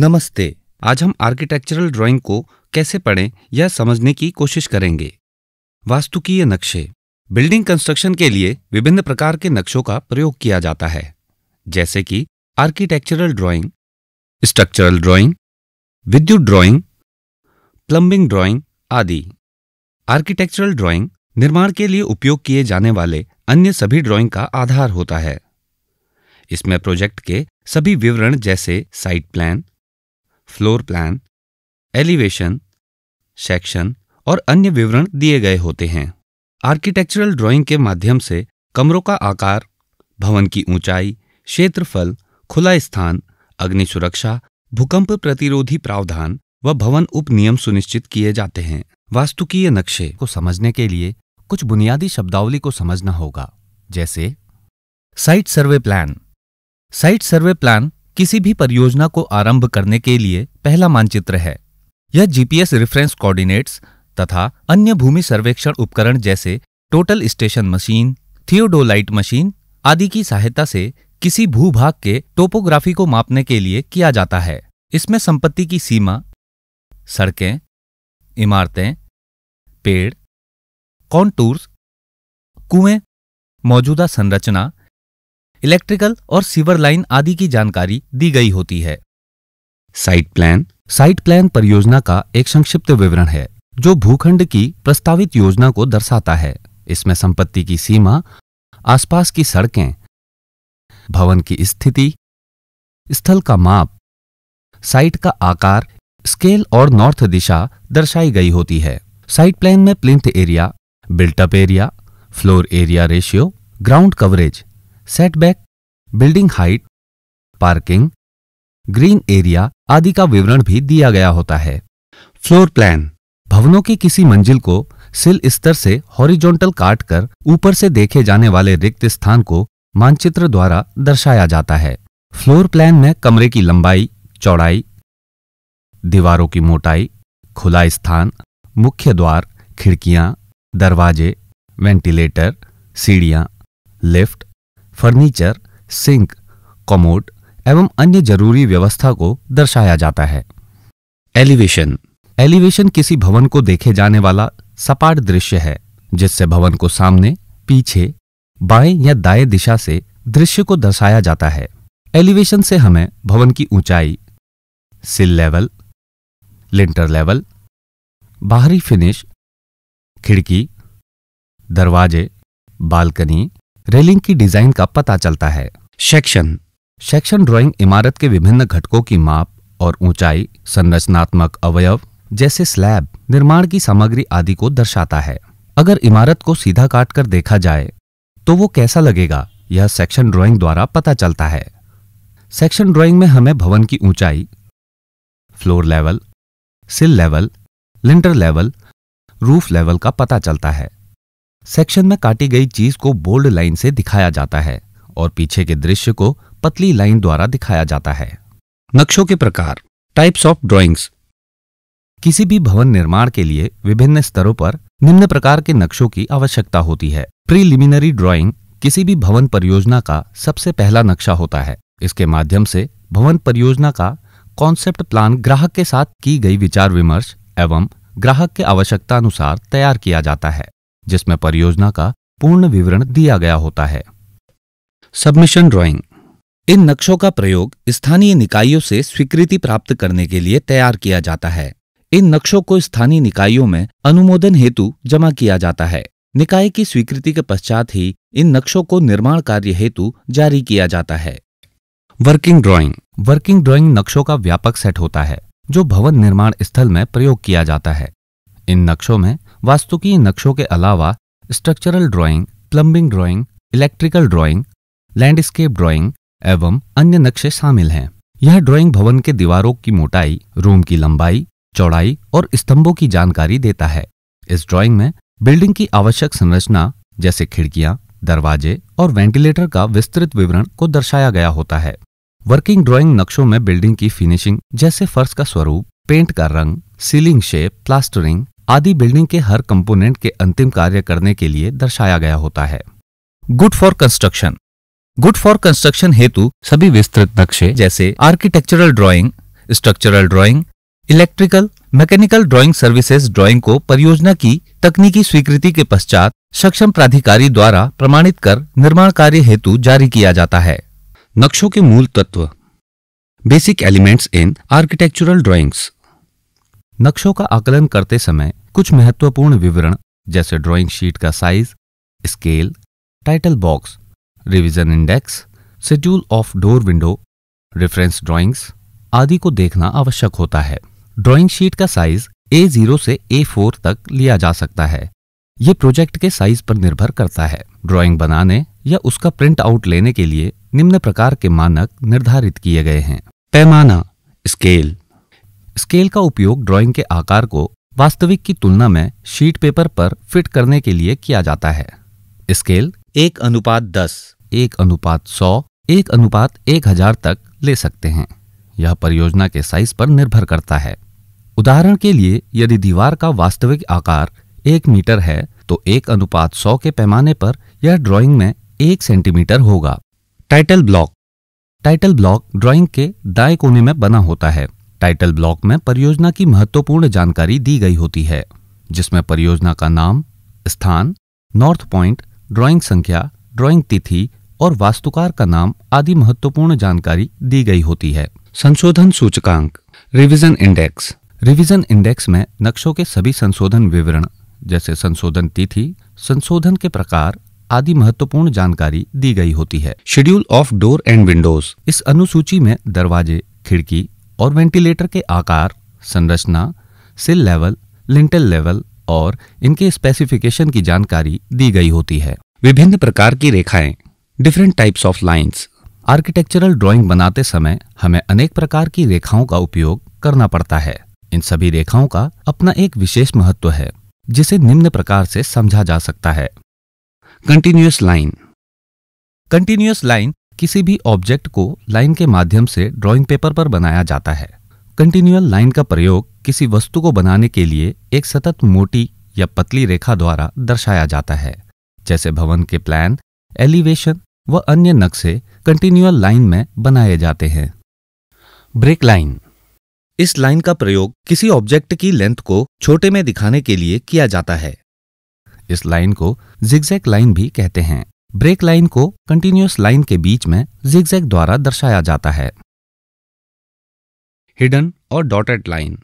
नमस्ते। आज हम आर्किटेक्चरल ड्राइंग को कैसे पढ़ें यह समझने की कोशिश करेंगे। वास्तुकीय नक्शे। बिल्डिंग कंस्ट्रक्शन के लिए विभिन्न प्रकार के नक्शों का प्रयोग किया जाता है, जैसे कि आर्किटेक्चरल ड्राइंग, स्ट्रक्चरल ड्राइंग, विद्युत ड्राइंग, प्लम्बिंग ड्राइंग आदि। आर्किटेक्चरल ड्राइंग निर्माण के लिए उपयोग किए जाने वाले अन्य सभी ड्राइंग का आधार होता है। इसमें प्रोजेक्ट के सभी विवरण जैसे site plan, floor plan, elevation, section और अन्य विवरण दिए गए होते हैं। आर्किटेक्चरल ड्राइंग के माध्यम से कमरों का आकार, भवन की ऊंचाई, क्षेत्रफल, खुला स्थान, अग्नि सुरक्षा, भूकंप प्रतिरोधी प्रावधान व भवन उपनियम सुनिश्चित किए जाते हैं। वास्तुकीय नक्शे को समझने के लिए कुछ बुनियादी शब्दावली को समझना होगा, जैसे साइट सर्वे प्लान। साइट सर्वे प्लान किसी भी परियोजना को आरंभ करने के लिए पहला मानचित्र है। यह जीपीएस रेफरेंस कोऑर्डिनेट्स तथा अन्य भूमि सर्वेक्षण उपकरण जैसे total station machine, theodolite machine आदि की सहायता से किसी भूभाग के टोपोग्राफी को मापने के लिए किया जाता है। इसमें संपत्ति की सीमा, सड़कें, इमारतें, पेड़, कॉन्टूर्स, कुएं, मौजूदा संरचना, इलेक्ट्रिकल और सीवर लाइन आदि की जानकारी दी गई होती है। Site plan. साइट प्लान परियोजना का एक संक्षिप्त विवरण है जो भूखंड की प्रस्तावित योजना को दर्शाता है। इसमें संपत्ति की सीमा, आसपास की सड़कें, भवन की स्थिति, स्थल का माप, साइट का आकार, स्केल और नॉर्थ दिशा दर्शाई गई होती है। साइट प्लान में plinth area, built up area, floor area ratio, ground coverage, setback, building height, parking, green area आदि का विवरण भी दिया गया होता है। Floor plan. भवनों की किसी मंजिल को सिल स्तर से हॉरिजॉन्टल काट कर ऊपर से देखे जाने वाले रिक्त स्थान को मानचित्र द्वारा दर्शाया जाता है। फ्लोर प्लान में कमरे की लंबाई, चौड़ाई, दीवारों की मोटाई, खुला स्थान, मुख्य द्वार, खिड़कियां, दरवाजे, वेंटिलेटर, सीढ़ियां, लिफ्ट, फर्नीचर, सिंक, कमोड एवं अन्य जरूरी व्यवस्था को दर्शाया जाता है। एलिवेशन। एलिवेशन किसी भवन को देखे जाने वाला सपाट दृश्य है जिससे भवन को सामने, पीछे, बाएं या दाएं दिशा से दृश्य को दर्शाया जाता है। एलिवेशन से हमें भवन की ऊंचाई, सिल लेवल, लिंटर लेवल, बाहरी फिनिश, खिड़की, दरवाजे, बालकनी, रेलिंग की डिजाइन का पता चलता है। सेक्शन। सेक्शन ड्राइंग इमारत के विभिन्न घटकों की माप और ऊंचाई, संरचनात्मक अवयव जैसे स्लैब, निर्माण की सामग्री आदि को दर्शाता है। अगर इमारत को सीधा काटकर देखा जाए तो वो कैसा लगेगा, यह सेक्शन ड्राइंग द्वारा पता चलता है। सेक्शन ड्राइंग में हमें भवन की ऊंचाई, फ्लोर लेवल, सिल level, lintel level, roof level का पता चलता है। सेक्शन में काटी गई चीज को बोल्ड लाइन से दिखाया जाता है और पीछे के दृश्य को पतली लाइन द्वारा दिखाया जाता है। नक्शों के प्रकार। Types of drawings. किसी भी भवन निर्माण के लिए विभिन्न स्तरों पर निम्न प्रकार के नक्शों की आवश्यकता होती है। प्रीलिमिनरी ड्राइंग किसी भी भवन परियोजना का सबसे पहला नक्शा होता है। इसके माध्यम से भवन परियोजना का कॉन्सेप्ट प्लान ग्राहक के साथ की गई विचार विमर्श एवं ग्राहक के आवश्यकता अनुसार तैयार किया जाता है, जिसमें परियोजना का पूर्ण विवरण दिया गया होता है। Submission drawing. इन नक्शों का प्रयोग स्थानीय निकायों से स्वीकृति प्राप्त करने के लिए तैयार किया जाता है। इन नक्शों को स्थानीय निकायों में अनुमोदन हेतु जमा किया जाता है। निकाय की स्वीकृति के पश्चात ही इन नक्शों को निर्माण कार्य हेतु जारी किया जाता है। Working drawing. वर्किंग ड्राइंग नक्शों का व्यापक सेट होता है जो भवन निर्माण स्थल में प्रयोग किया जाता है। इन नक्शों में वास्तुकीय नक्शों के अलावा structural drawing, plumbing drawing, electrical drawing, landscape drawing एवं अन्य नक्शे शामिल हैं। यह ड्राइंग भवन के दीवारों की मोटाई, रूम की लंबाई, चौड़ाई और स्तंभों की जानकारी देता है। इस ड्राइंग में बिल्डिंग की आवश्यक संरचना जैसे खिड़कियां, दरवाजे और वेंटिलेटर का विस्तृत विवरण को दर्शाया गया होता है। वर्किंग ड्राइंग नक्शों में बिल्डिंग की फिनिशिंग जैसे फर्श का स्वरूप, पेंट का रंग, सीलिंग शेप, प्लास्टरिंग आदि बिल्डिंग के हर कंपोनेंट के अंतिम कार्य करने के लिए दर्शाया गया होता है। Good for construction. Good for construction हेतु सभी विस्तृत नक्शे जैसे architectural drawing, structural drawing, electrical, mechanical drawing services drawing को परियोजना की तकनीकी स्वीकृति के पश्चात सक्षम प्राधिकारी द्वारा प्रमाणित कर निर्माण कार्य हेतु जारी किया जाता है। नक्शों के मूल तत्व। Basic elements in architectural drawings. नक्शों का आकलन करते समय कुछ महत्वपूर्ण विवरण जैसे ड्राइंग शीट का size, scale, title box, revision index, schedule of door window, reference drawings आदि को देखना आवश्यक होता है। ड्राइंग शीट का साइज A0 से A4 तक लिया जा सकता है। ये प्रोजेक्ट के साइज पर निर्भर करता है। ड्राइंग बनाने या उसका प्रिंट आउट लेने के लिए निम्न प्रकार के मानक निर्धारित किए गए हैं। पैमाना, स्केल। स्केल का उपयोग ड्राइंग के आकार को वास्तविक की तुलना में शीट पेपर पर फिट करने के लिए किया जाता है। स्केल 1:10, 1:100, 1:1000 तक ले सकते हैं। यह परियोजना के साइज पर निर्भर करता है। उदाहरण के लिए यदि दीवार का वास्तविक आकार 1 मीटर है तो 1:100 के पैमाने पर यह ड्राइंग में 1 सेंटीमीटर होगा। Title block. Title block drawing के दाएं कोने में बना होता है। टाइटल ब्लॉक में परियोजना की महत्वपूर्ण जानकारी दी गई होती है, जिसमें परियोजना का नाम, स्थान, नॉर्थ पॉइंट, ड्राइंग संख्या, ड्राइंग तिथि और वास्तुकार का नाम आदि महत्वपूर्ण जानकारी दी गई होती है। संशोधन सूचकांक, रिवीजन इंडेक्स। रिवीजन इंडेक्स में नक्शों के सभी संशोधन विवरण जैसे संशोधन तिथि, संशोधन के प्रकार आदि महत्वपूर्ण जानकारी दी गई होती है। Schedule of door and Windows. इस अनुसूची में दरवाजे, खिड़की और वेंटिलेटर के आकार, संरचना, सिल लेवल, लिंटेल लेवल और इनके स्पेसिफिकेशन की जानकारी दी गई होती है। विभिन्न प्रकार की रेखाएं, different types of lines. Architectural drawing बनाते समय हमें अनेक प्रकार की रेखाओं का उपयोग करना पड़ता है। इन सभी रेखाओं का अपना एक विशेष महत्व है, जिसे निम्न प्रकार से समझा जा सकता है। Continuous line. कंटिन्यूअस लाइन किसी भी ऑब्जेक्ट को लाइन के माध्यम से ड्राइंग पेपर पर बनाया जाता है। कंटिन्यूअल लाइन का प्रयोग किसी वस्तु को बनाने के लिए एक सतत मोटी या पतली रेखा द्वारा दर्शाया जाता है, जैसे भवन के प्लान, एलिवेशन व अन्य नक्शे कंटिन्यूअल लाइन में बनाए जाते हैं। Break line. इस लाइन का प्रयोग किसी ऑब्जेक्ट की लेंथ को छोटे में दिखाने के लिए किया जाता है। इस लाइन को जिगजैग लाइन भी कहते हैं। ब्रेक लाइन को कंटिन्यूअस लाइन के बीच में जिगजैग द्वारा दर्शाया जाता है। हिडन और डॉटेड लाइन।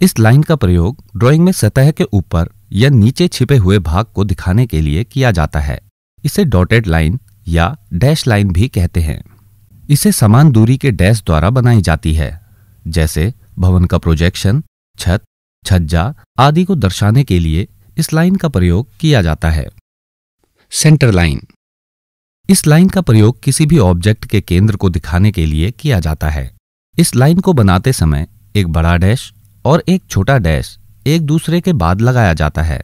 इस लाइन का प्रयोग ड्राइंग में सतह के ऊपर या नीचे छिपे हुए भाग को दिखाने के लिए किया जाता है। इसे डॉटेड लाइन या डैश लाइन भी कहते हैं। इसे समान दूरी के डैश द्वारा बनाई जाती है, जैसे भवन का प्रोजेक्शन, छत, छज्जा आदि को दर्शाने के लिए इस लाइन का प्रयोग किया जाता है। Centre line. इस लाइन का प्रयोग किसी भी ऑब्जेक्ट के केंद्र को दिखाने के लिए किया जाता है। इस लाइन को बनाते समय एक बड़ा डैश और एक छोटा डैश एक दूसरे के बाद लगाया जाता है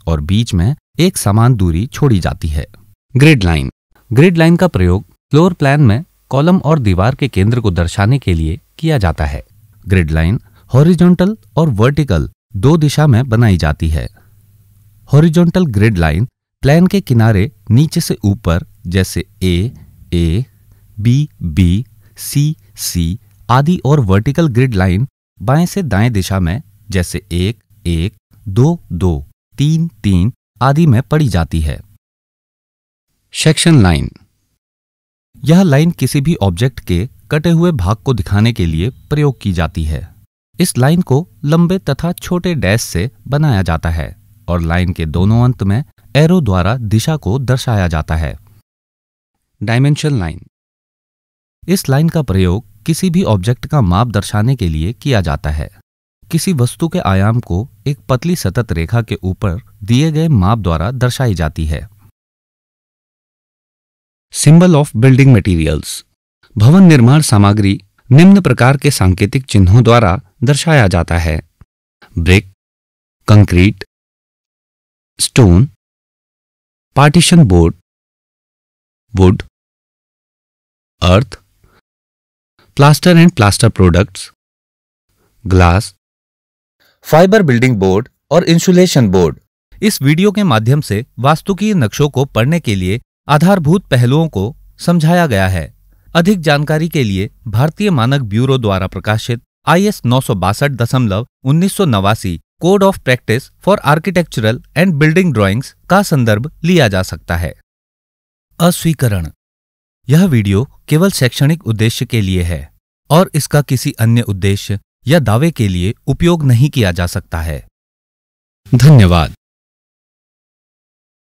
और बीच में एक समान दूरी छोड़ी जाती है। Grid line. ग्रिड लाइन का प्रयोग फ्लोर प्लान में कॉलम और दीवार के केंद्र को दर्शाने के लिए किया जाता है। ग्रिड लाइन हॉरिजॉन्टल और वर्टिकल दो दिशा में बनाई जाती है। हॉरिजॉन्टल ग्रिड लाइन प्लान के किनारे नीचे से ऊपर जैसे A, B, C, C आदि और वर्टिकल ग्रिड लाइन बाएं से दाएं दिशा में जैसे 1, 1, 2, 2, 3, 3 आदि में पड़ी जाती है। Section line. यह लाइन किसी भी ऑब्जेक्ट के कटे हुए भाग को दिखाने के लिए प्रयोग की जाती है। इस लाइन को लंबे तथा छोटे डैश से बनाया जाता है और लाइन के दोनों अंत में एरो द्वारा दिशा को दर्शाया जाता है। Dimension line. इस लाइन का प्रयोग किसी भी ऑब्जेक्ट का माप दर्शाने के लिए किया जाता है। किसी वस्तु के आयाम को एक पतली सतत रेखा के ऊपर दिए गए माप द्वारा दर्शाई जाती है। Symbol of building materials. भवन निर्माण सामग्री निम्न प्रकार के सांकेतिक चिन्हों द्वारा दर्शाया जाता है। Brick, concrete, stone, partition board, would, earth, plaster and plaster products, glass, fibre building board और इंसुलेशन बोर्ड। इस वीडियो के माध्यम से वास्तुकीय नक्शों को पढ़ने के लिए आधारभूत पहलुओं को समझाया गया है। अधिक जानकारी के लिए भारतीय मानक ब्यूरो द्वारा प्रकाशित IS 962.1989 code of practice for architectural and building drawings का संदर्भ लिया जा सकता है। अस्वीकरण: यह वीडियो केवल शैक्षणिक उद्देश्य के लिए है और इसका किसी अन्य उद्देश्य या दावे के लिए उपयोग नहीं किया जा सकता है। धन्यवाद।